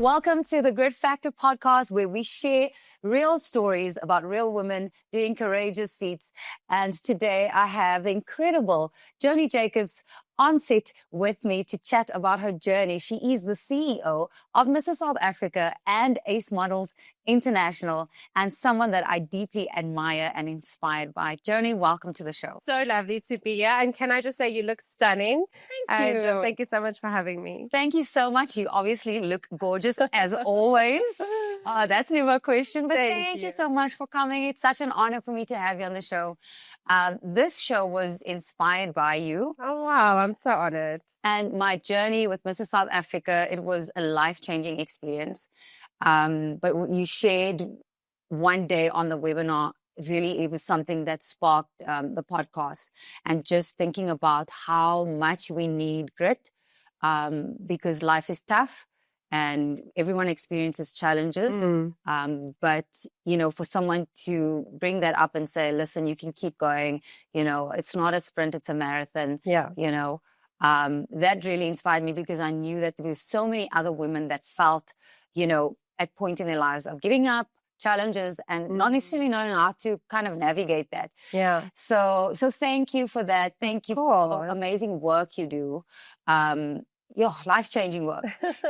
Welcome to the Grit Factor podcast, where we share real stories about real women doing courageous feats. And today I have the incredible Joani Jacobs on set with me to chat about her journey. She is the CEO of Mrs. South Africa and Ace Models International, and someone that I deeply admire and inspired by. Joani, welcome to the show. So lovely to be here. And can I just say, you look stunning. Thank you. And thank you so much for having me. Thank you so much. You obviously look gorgeous as always. That's never a question, but thank you so much for coming. It's such an honor for me to have you on the show. This show was inspired by you. Oh, wow. I'm so honored. And my journey with Mrs. South Africa, it was a life-changing experience. But you shared one day on the webinar, really, it was something that sparked the podcast, and just thinking about how much we need grit, because life is tough and everyone experiences challenges. But, you know, for someone to bring that up and say, listen, you can keep going, you know, it's not a sprint, it's a marathon. Yeah. You know, that really inspired me, because I knew that there were so many other women that felt, you know, at point in their lives of giving up, challenges, and not necessarily knowing how to kind of navigate that. Yeah. So thank you for that. Thank you for the amazing work you do. Your life-changing work,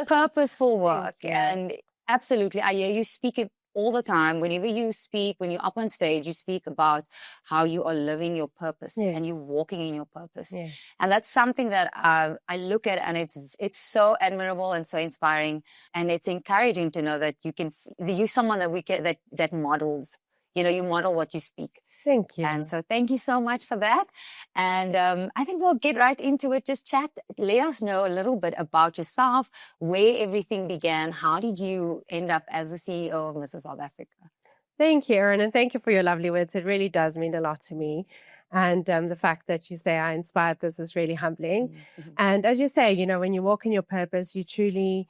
purposeful work. And absolutely, I hear you speak it all the time. Whenever you speak, when you're up on stage, you speak about how you are living your purpose and you're walking in your purpose. And that's something that I look at, and it's so admirable and so inspiring, and it's encouraging to know that you're someone that models. You know, you model what you speak. Thank you. And so thank you so much for that. And I think we'll get right into it. Just chat. Let us know a little bit about yourself, where everything began. How did you end up as the CEO of Mrs. South Africa? Thank you, Erin, and thank you for your lovely words. It really does mean a lot to me. And the fact that you say I inspired this is really humbling. And as you say, you know, when you walk in your purpose, you truly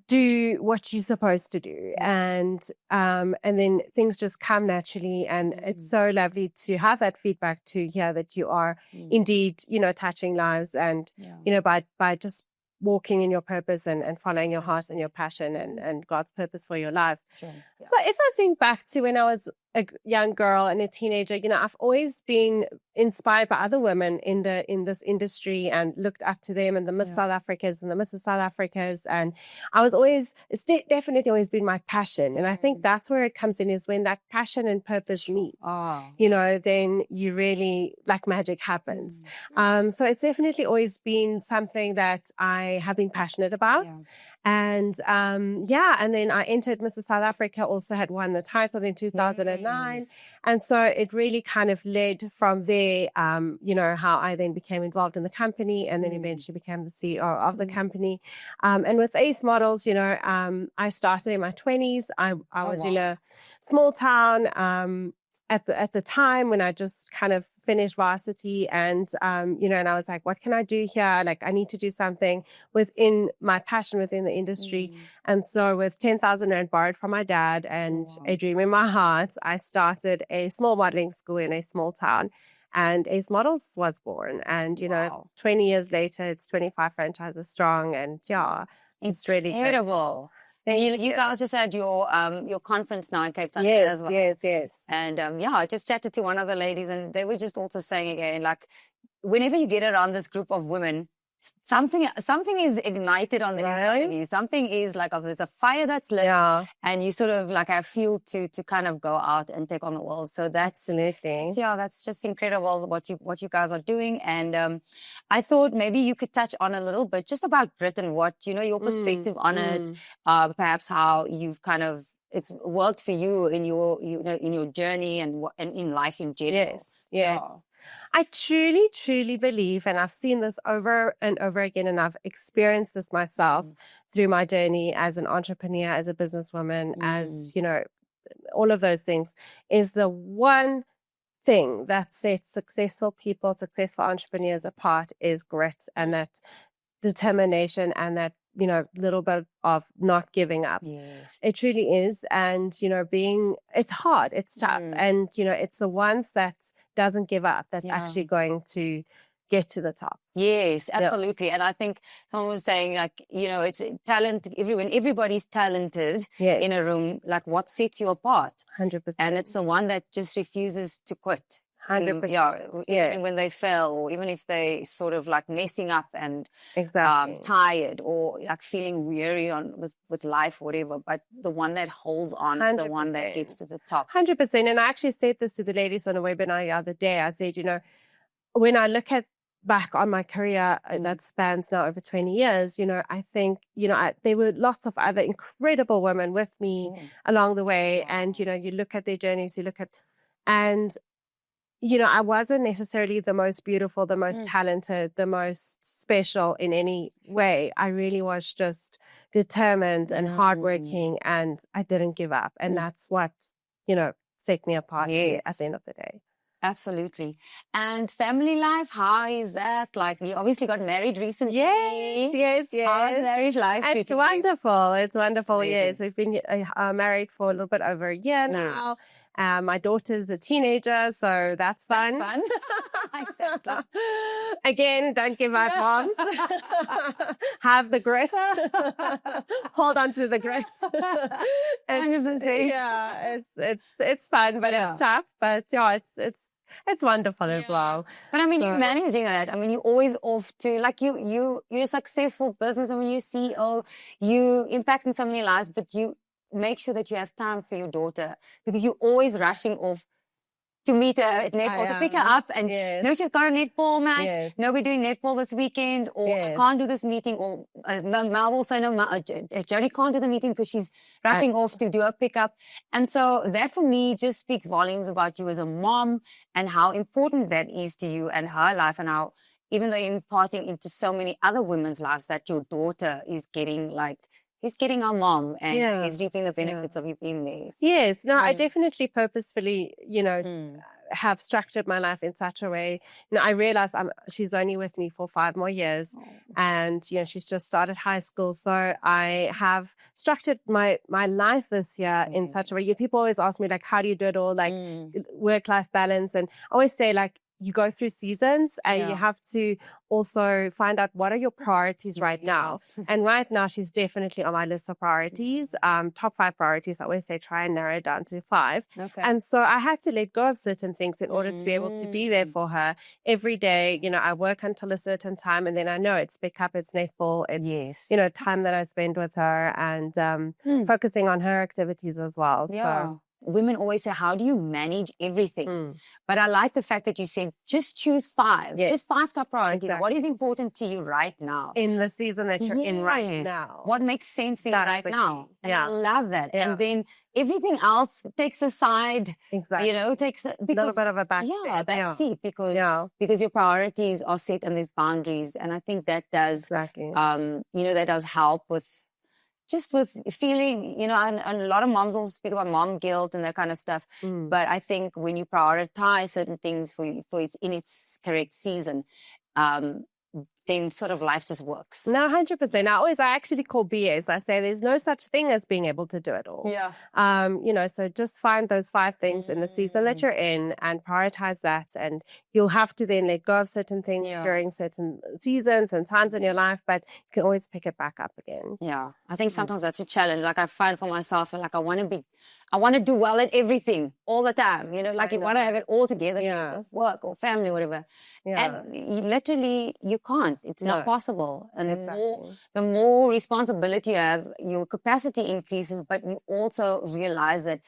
do what you're supposed to do, and then things just come naturally, and it's so lovely to have that feedback, to hear that you are indeed, you know, touching lives, and you know, by just walking in your purpose and following your heart and your passion and God's purpose for your life. So if I think back to when I was a young girl and a teenager, you know, I've always been inspired by other women in this industry and looked up to them, and the Miss South Africas and the Mrs. South Africas. And I was always, definitely always been my passion. And I think that's where it comes in, is when that passion and purpose meet, you know, then you really, like, magic happens. So it's definitely always been something that I have been passionate about. And and then I entered Mrs. South Africa, also had won the title in 2009. And so it really kind of led from there, you know, how I then became involved in the company, and then eventually became the CEO of the company. And with Ace Models, you know, I started in my 20s. I was in a small town at the time when I just kind of finished varsity, and you know, and I was like, what can I do here? Like, I need to do something within my passion within the industry. And so with 10,000 Rand borrowed from my dad and a dream in my heart, I started a small modeling school in a small town, and Ace Models was born. And you know, 20 years later, it's 25 franchises strong, and it's really incredible. And you guys just had your conference now in Cape Town as well. Yes. And I just chatted to one of the ladies, and they were just also saying again, like, whenever you get around this group of women, something is ignited on the inside of you. Something is like, there's a fire that's lit, and you sort of like have fuel to kind of go out and take on the world. So that's that's just incredible what you guys are doing. And I thought maybe you could touch on a little bit just about grit and what, you know, your perspective on it, perhaps how you've kind of, it's worked for you in your, you know, in your journey and in life in general. Yes. I truly, truly believe, and I've seen this over and over again, and I've experienced this myself through my journey as an entrepreneur, as a businesswoman, as, you know, all of those things, is the one thing that sets successful people, successful entrepreneurs apart is grit, and that determination, and that, you know, little bit of not giving up. Yes. It truly is. And, you know, it's hard, it's tough. And, you know, it's the ones that doesn't give up that's actually going to get to the top. Yes, absolutely. And I think someone was saying, like, you know, it's talent. Everybody's talented in a room. Like, what sets you apart? 100%. And it's the one that just refuses to quit. 100%. Even when they fail, or even if they sort of like messing up and exactly tired, or like feeling weary with life or whatever. But the one that holds on is the one that gets to the top. 100%. And I actually said this to the ladies on a webinar the other day. I said, you know, when I look back on my career that spans now over 20 years, you know, I think, you know, there were lots of other incredible women with me along the way. Wow. And, you know, you look at their journeys, and, you know, I wasn't necessarily the most beautiful, the most talented, the most special in any way. I really was just determined and hardworking, and I didn't give up. And that's what, you know, set me apart at the end of the day. Absolutely. And family life, how is that? Like, you obviously got married recently. Yes. How's marriage life? It's wonderful. It's wonderful. Amazing. Yes, we've been married for a little bit over a year now. My daughter's a teenager, so that's fun. Exactly. Again, don't give up, moms. Have the grit. Hold on to the grit. 100%. Yeah, it's fun, but it's tough. But yeah, it's wonderful as well. But I mean, you're managing that. I mean, you're always off to, like, you're a successful business. I mean, you're CEO, you impacting so many lives, but you make sure that you have time for your daughter, because you're always rushing off to meet her at netball, to pick her up, and no, she's got a netball match. No, we're doing netball this weekend, or I can't do this meeting, or Mel will say, no, Joani can't do the meeting because she's rushing off to do a pickup. And so that for me just speaks volumes about you as a mom and how important that is to you and her life, and how, even though you're imparting into so many other women's lives, that your daughter is getting he's getting our mom, and he's reaping the benefits of you being there. Yes. No, I definitely purposefully, you know, have structured my life in such a way. You know, I realized she's only with me for 5 more years, and, you know, she's just started high school. So I have structured my life this year in such a way. People always ask me, like, how do you do it all? Like, work-life balance. And I always say, like, you go through seasons, and you have to also find out what are your priorities right now. And right now, she's definitely on my list of priorities. Top 5 priorities. I always say try and narrow it down to 5. And so I had to let go of certain things in order to be able to be there for her every day. You know, I work until a certain time, and then I know it's pick up, it's netball, it's you know, time that I spend with her, and focusing on her activities as well. So. Women always say, how do you manage everything? But I like the fact that you said, just choose 5. Just 5 top priorities. What is important to you right now? In the season that you're in right now. What makes sense for you right now? And I love that. And then everything else takes a side, you know, takes a little bit of a back seat, because your priorities are set and there's boundaries. And I think that does, you know, that does help with feeling, you know, and a lot of moms also speak about mom guilt and that kind of stuff. But I think when you prioritize certain things for it's in its correct season, then sort of life just works. No, 100%. I actually call BS. I say there's no such thing as being able to do it all. You know, so just find those 5 things in the season that you're in and prioritize that. And you'll have to then let go of certain things during certain seasons and times in your life, but you can always pick it back up again. Yeah. I think sometimes that's a challenge. Like, I find for myself, like, I want to do well at everything all the time. You know, like, you want to have it all together, work or family, whatever. And you can't. It's not possible. And the more responsibility you have, your capacity increases, but you also realize that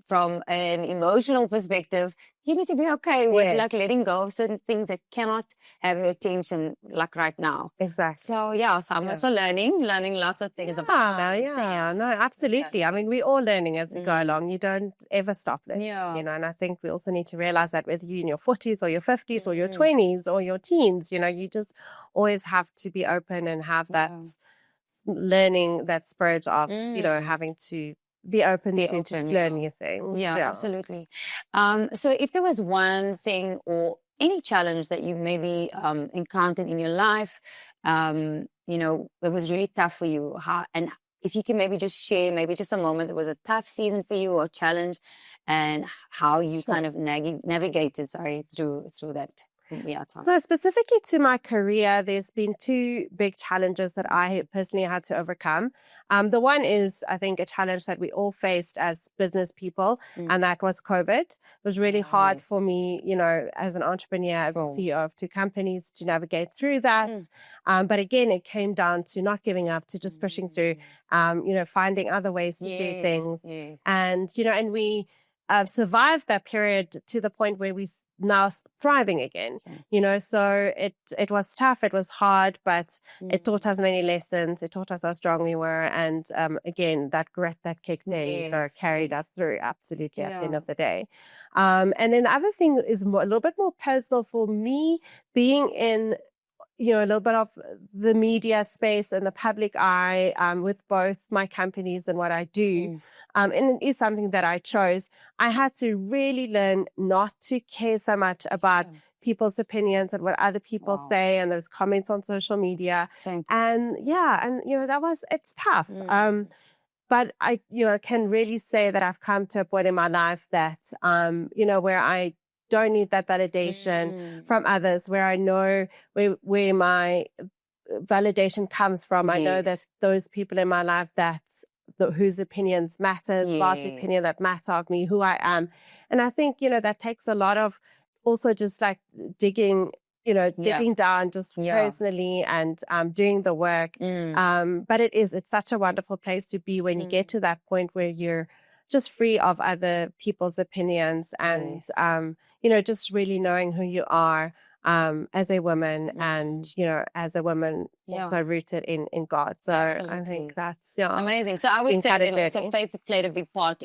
from an emotional perspective, you need to be okay with like letting go of certain things that cannot have your attention, like right now. So so I'm also learning lots of things about that. No, absolutely. I mean, we're all learning as we go along. You don't ever stop learning, you know, and I think we also need to realize that whether you're in your 40s or your 50s or your 20s or your teens, you know, you just always have to be open and have that learning, that spirit of, you know, having to be open to just learn new things. Yeah, absolutely. So if there was one thing or any challenge that you maybe encountered in your life, you know, it was really tough for you, and if you can maybe just share maybe just a moment that was a tough season for you or challenge, and how you kind of navigated through that. Yeah, Tom. So specifically to my career, there's been two big challenges that I personally had to overcome. The one is, I think, a challenge that we all faced as business people, and that was COVID. It was really hard for me, as an entrepreneur, CEO of two companies, to navigate through that. But again, it came down to not giving up, to just pushing through, finding other ways to do things. And, and we survived that period to the point where we now thriving again, so it was tough, it was hard, but it taught us many lessons. It taught us how strong we were, and again, that grit that kicked in carried us through absolutely at the end of the day. And then the other thing is a little bit more personal for me, being in a little bit of the media space and the public eye, with both my companies and what I do. And it is something that I chose. I had to really learn not to care so much about people's opinions and what other people say and those comments on social media. And it's tough. But I, can really say that I've come to a point in my life that, where I don't need that validation from others, where I know where my validation comes from. I know that those people in my life whose opinions matter, vast opinion that matter of me, who I am. And I think, that takes a lot of also just like digging down just personally and doing the work. But it's such a wonderful place to be when you get to that point where you're just free of other people's opinions and, just really knowing who you are as a woman and, as a woman also rooted in God. So I think that's amazing. So I would say that also faith played a big part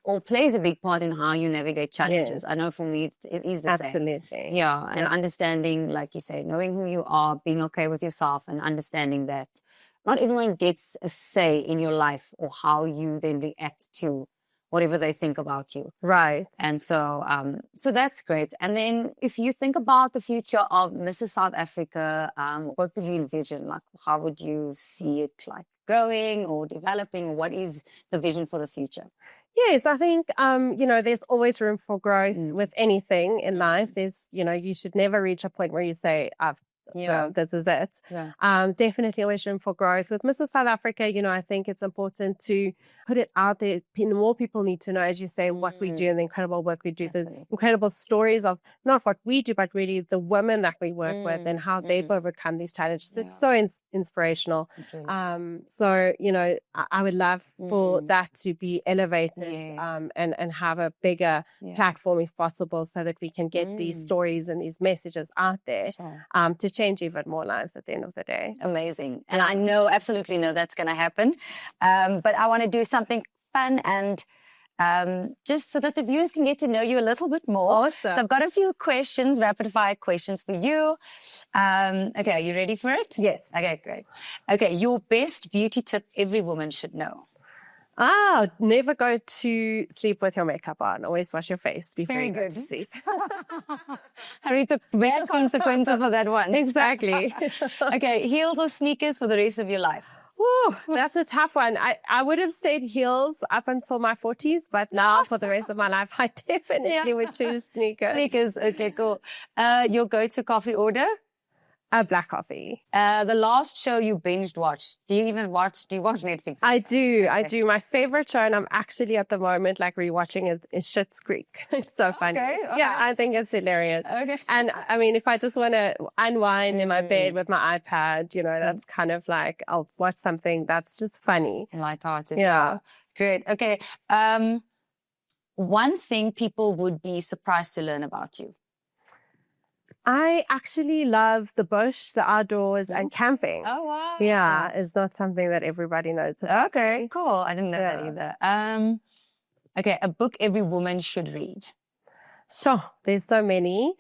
or plays a big part in how you navigate challenges. I know for me it is the same. Absolutely. Yeah, and understanding, like you say, knowing who you are, being okay with yourself, and understanding that not everyone gets a say in your life or how you then react to whatever they think about you. Right. And so that's great. And then if you think about the future of Mrs. South Africa, what would you envision? Like, how would you see it like growing or developing? Or what is the vision for the future? Yes, I think, there's always room for growth with anything in life. There's, you should never reach a point where you say, this is it. Definitely always room for growth. With Mrs. South Africa, I think it's important to put it out there. More people need to know, as you say, what we do and the incredible work we do, the incredible stories of not what we do, but really the women that we work with and how they've overcome these challenges. It's so inspirational. So, I would love for that to be elevated and have a bigger platform if possible, so that we can get these stories and these messages out there to change even more lives at the end of the day. Amazing. And I absolutely know that's going to happen. But I want to do something fun and just so that the viewers can get to know you a little bit more. Awesome. So I've got a few questions, rapid fire questions for you. Okay, are you ready for it? Yes. Okay, great. Okay, your best beauty tip every woman should know. Never go to sleep with your makeup on. Always wash your face before you go to sleep. Harry took bad consequences for that one. Exactly. Okay, heels or sneakers for the rest of your life? Ooh, that's a tough one. I would have said heels up until my 40s, but now for the rest of my life, I definitely would choose sneakers. Sneakers, okay, cool. Your go-to coffee order? A black coffee. The last show you binged watched. Do you watch Netflix? I do. My favorite show, and I'm actually at the moment like rewatching it, is Schitt's Creek. It's so funny. Okay. Yeah, I think it's hilarious. Okay. And I mean, if I just want to unwind in my bed with my iPad, that's kind of like I'll watch something that's just funny. Lighthearted. Yeah. Great. Okay. One thing people would be surprised to learn about you. I actually love the bush, the outdoors, and camping. Oh, wow. Yeah, it's not something that everybody knows about. Okay, cool. I didn't know that either. Okay, a book every woman should read. Sure, there's so many.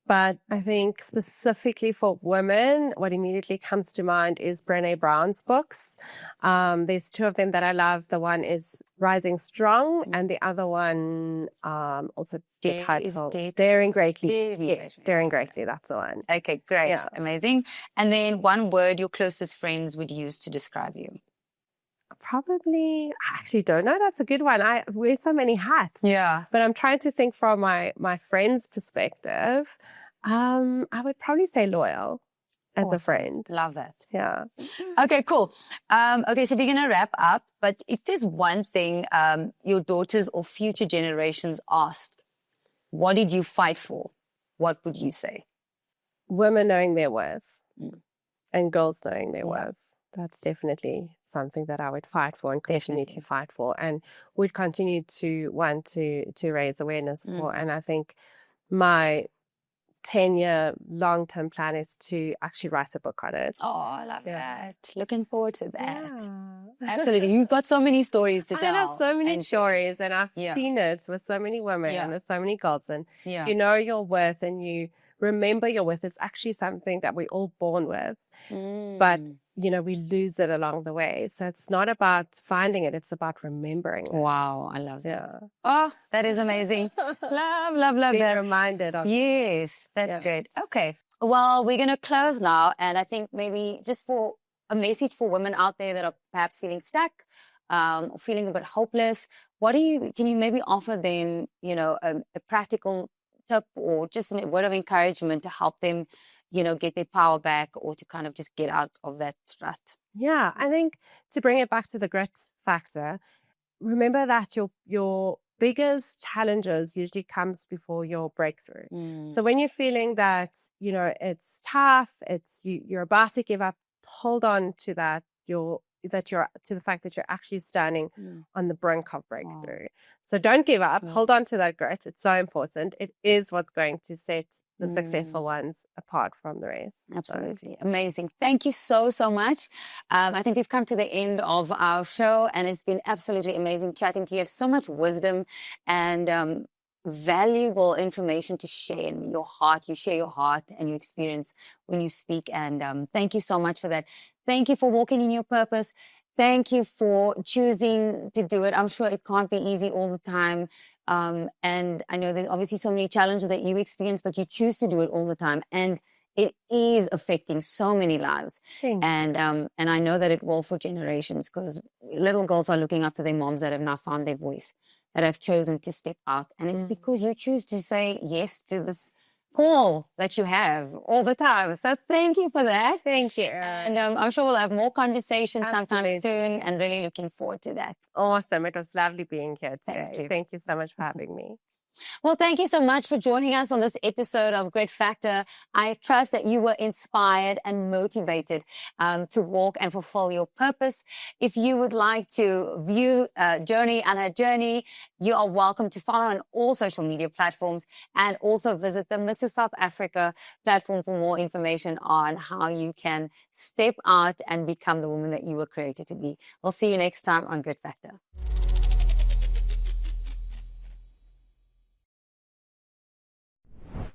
But I think specifically for women, what immediately comes to mind is Brené Brown's books. There's two of them that I love. The one is Rising Strong, and the other one also titled Daring Greatly. Yes, Daring Greatly, that's the one. Okay, great. Yeah. Amazing. And then one word your closest friends would use to describe you. Probably, I actually don't know. That's a good one. I wear so many hats. Yeah. But I'm trying to think from my friend's perspective. I would probably say loyal as a friend. Love that. Yeah. Okay, cool. Okay, so we're going to wrap up. But if there's one thing your daughters or future generations asked, what did you fight for? What would you say? Women knowing their worth Mm. and girls knowing their Yeah. worth. That's definitely something that I would fight for and continue Definitely. to fight for, and would continue to want to raise awareness for. Mm. And I think my 10-year long-term plan is to actually write a book on it. Oh, I love that. Looking forward to that. Yeah. Absolutely. You've got so many stories to I tell. have so many and stories, and I've Yeah. seen it with so many women Yeah. and with so many girls. And Yeah. you know your worth and you remember your worth. It's actually something that we're all born with, but you know, we lose it along the way. So it's not about finding it, it's about remembering it. Wow, I love that. Yeah. Oh, that is amazing. love Being that. reminded of Yes, that's Yeah. great. Okay. Well, we're going to close now. And I think maybe just for a message for women out there that are perhaps feeling stuck, or feeling a bit hopeless, can you maybe offer them, you know, a practical tip or just a word of encouragement to help them, you know, get their power back or to kind of just get out of that rut? Yeah, I think to bring it back to the grit factor, remember that your biggest challenges usually comes before your breakthrough. Mm. So when you're feeling that, you know, it's tough, you're about to give up, hold on to that. You're to the fact that you're actually standing on the brink of breakthrough. So don't give up. Hold on to that grit. It's so important. It is what's going to set the successful ones apart from the rest. Absolutely. Amazing. Thank you so much. I think we've come to the end of our show, and it's been absolutely amazing chatting to you. You have so much wisdom and valuable information to share in your heart. You share your heart and your experience when you speak. And thank you so much for that. Thank you for walking in your purpose. Thank you for choosing to do it. I'm sure it can't be easy all the time. And I know there's obviously so many challenges that you experience, but you choose to do it all the time. And it is affecting so many lives. And I know that it will for generations, because little girls are looking up to their moms that have now found their voice, that have chosen to step out. And it's because you choose to say yes to this call that you have all the time. So thank you for that. Thank you. And I'm sure we'll have more conversations sometime soon, and really looking forward to that. Awesome. It was lovely being here today. Thank you so much for having me. Well, thank you so much for joining us on this episode of Grit Factor. I trust that you were inspired and motivated to walk and fulfill your purpose. If you would like to view Joani and her journey, you are welcome to follow on all social media platforms, and also visit the Mrs. South Africa platform for more information on how you can step out and become the woman that you were created to be. We'll see you next time on Grit Factor.